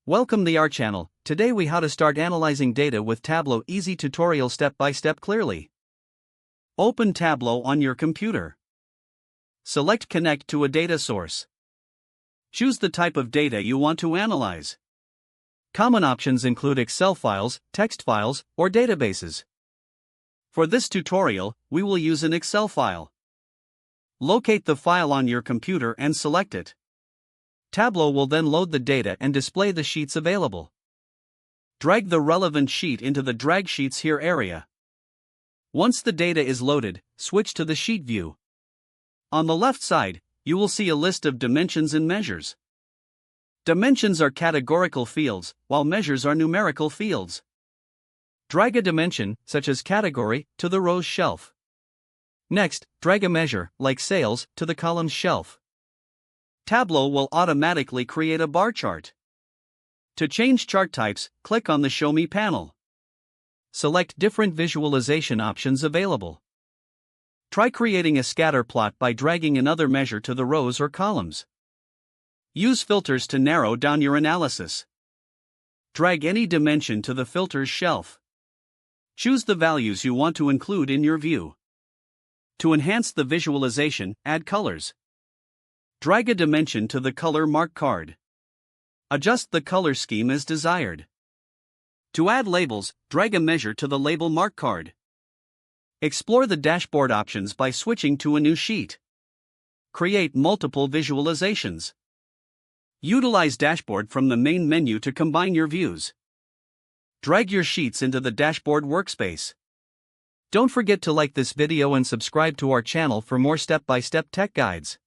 Welcome to our channel. Today we how to start analyzing data with Tableau. Easy tutorial step by step clearly. Open Tableau on your computer. Select connect to a data source. Choose the type of data you want to analyze. Common options include Excel files, text files, or databases. For this tutorial, we will use an Excel file. Locate the file on your computer and select it. Tableau will then load the data and display the sheets available. Drag the relevant sheet into the Drag Sheets Here area. Once the data is loaded, switch to the Sheet view. On the left side, you will see a list of dimensions and measures. Dimensions are categorical fields, while measures are numerical fields. Drag a dimension, such as category, to the rows shelf. Next, drag a measure, like sales, to the columns shelf. Tableau will automatically create a bar chart. To change chart types, click on the Show Me panel. Select different visualization options available. Try creating a scatter plot by dragging another measure to the rows or columns. Use filters to narrow down your analysis. Drag any dimension to the filters shelf. Choose the values you want to include in your view. To enhance the visualization, add colors. Drag a dimension to the color mark card. Adjust the color scheme as desired. To add labels, drag a measure to the label mark card. Explore the dashboard options by switching to a new sheet. Create multiple visualizations. Utilize dashboard from the main menu to combine your views. Drag your sheets into the dashboard workspace. Don't forget to like this video and subscribe to our channel for more step-by-step tech guides.